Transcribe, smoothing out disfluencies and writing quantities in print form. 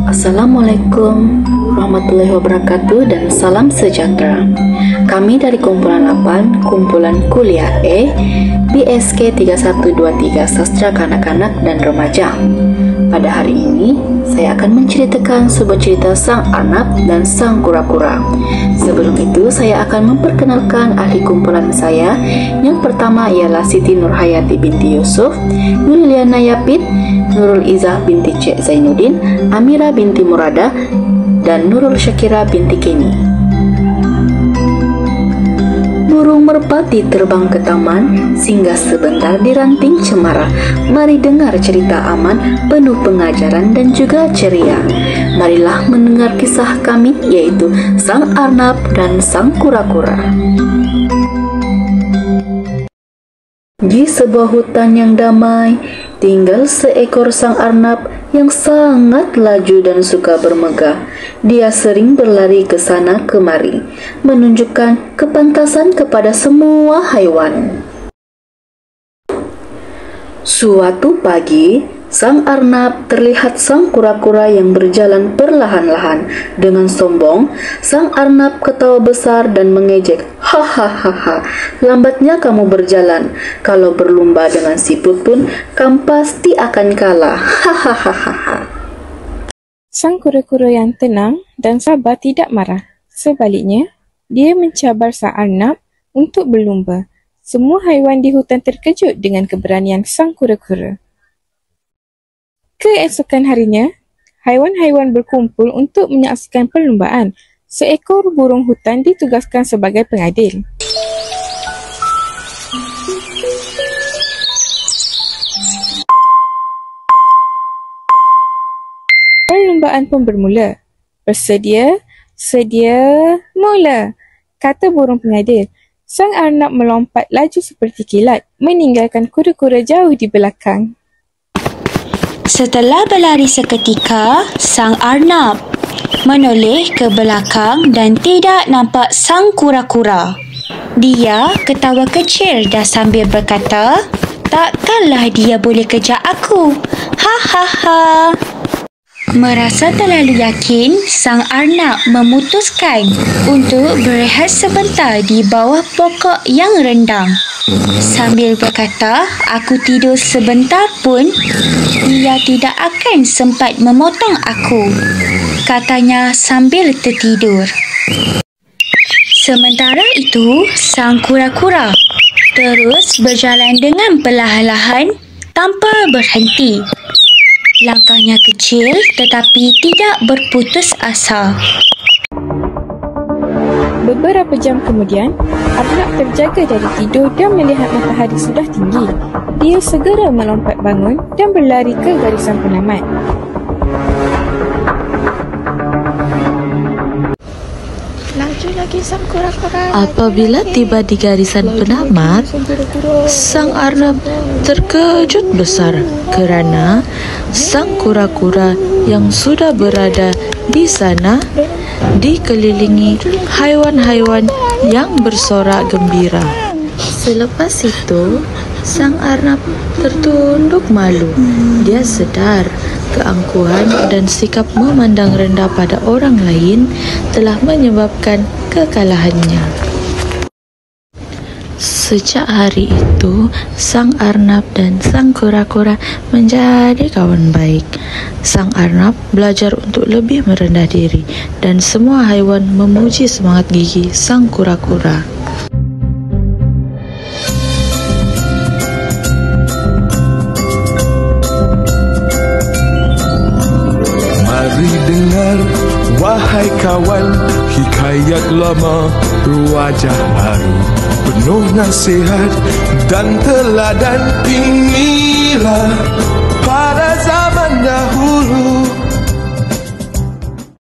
Assalamualaikum warahmatullahi wabarakatuh dan salam sejahtera. Kami dari kumpulan 8, kumpulan kuliah E, BSK 3123 Sastra Kanak-Kanak dan Remaja. Pada hari ini, saya akan menceritakan sebuah cerita Sang Arnab dan Sang Kura-Kura. Sebelum itu, saya akan memperkenalkan ahli kumpulan saya. Yang pertama ialah Siti Nurhayati binti Yusuf, Nurliana Yapit, Nurul Izzah binti Cik Zainuddin, Amira binti Murada, dan Nurul Syakira binti Keni. Burung merpati terbang ke taman, singgah sebentar di ranting cemara. Mari dengar cerita aman, penuh pengajaran dan juga ceria. Marilah mendengar kisah kami, yaitu Sang Arnab dan Sang Kura-Kura. Di sebuah hutan yang damai, tinggal seekor Sang Arnab yang sangat laju dan suka bermegah. Dia sering berlari ke sana kemari, menunjukkan kepantasan kepada semua haiwan. Suatu pagi, Sang Arnab terlihat Sang Kura-Kura yang berjalan perlahan-lahan. Dengan sombong, Sang Arnab ketawa besar dan mengejek. Hahaha, lambatnya kamu berjalan. Kalau berlomba dengan siput pun, kamu pasti akan kalah. Hahaha. Sang Kura-Kura yang tenang dan sabar tidak marah. Sebaliknya, dia mencabar Sang Arnab untuk berlumba. Semua haiwan di hutan terkejut dengan keberanian Sang Kura-Kura. Keesokan harinya, haiwan-haiwan berkumpul untuk menyaksikan perlumbaan. Seekor burung hutan ditugaskan sebagai pengadil. Perlumbaan pun bermula. Bersedia, sedia, mula, kata burung pengadil. Sang Arnab melompat laju seperti kilat, meninggalkan kura-kura jauh di belakang. Setelah berlari seketika, Sang Arnab menoleh ke belakang dan tidak nampak Sang Kura-Kura. Dia ketawa kecil dan sambil berkata, "Takkanlah dia boleh kejar aku. Hahaha." Merasa terlalu yakin, Sang Arnab memutuskan untuk berehat sebentar di bawah pokok yang rendang. Sambil berkata, "Aku tidur sebentar pun, ia tidak akan sempat memotong aku," katanya sambil tertidur. Sementara itu, Sang Kura-Kura terus berjalan dengan perlahan-lahan tanpa berhenti. Langkahnya kecil tetapi tidak berputus asa. Beberapa jam kemudian, Arnab terjaga dari tidur dan melihat matahari sudah tinggi. Dia segera melompat bangun dan berlari ke garisan penamat. Apabila tiba di garisan penamat, Sang Arnab terkejut besar kerana Sang Kura-Kura yang sudah berada di sana dikelilingi haiwan-haiwan yang bersorak gembira. Selepas itu, Sang Arnab tertunduk malu. Dia sedar keangkuhan dan sikap memandang rendah pada orang lain telah menyebabkan kekalahannya. Sejak hari itu, Sang Arnab dan Sang Kura-Kura menjadi kawan baik. Sang Arnab belajar untuk lebih merendah diri dan semua haiwan memuji semangat gigih Sang Kura-Kura. Mari dengar, wahai kawan, hikayat lama berwajah baru, penuh nasihat dan teladan. Inilah pada zaman dahulu.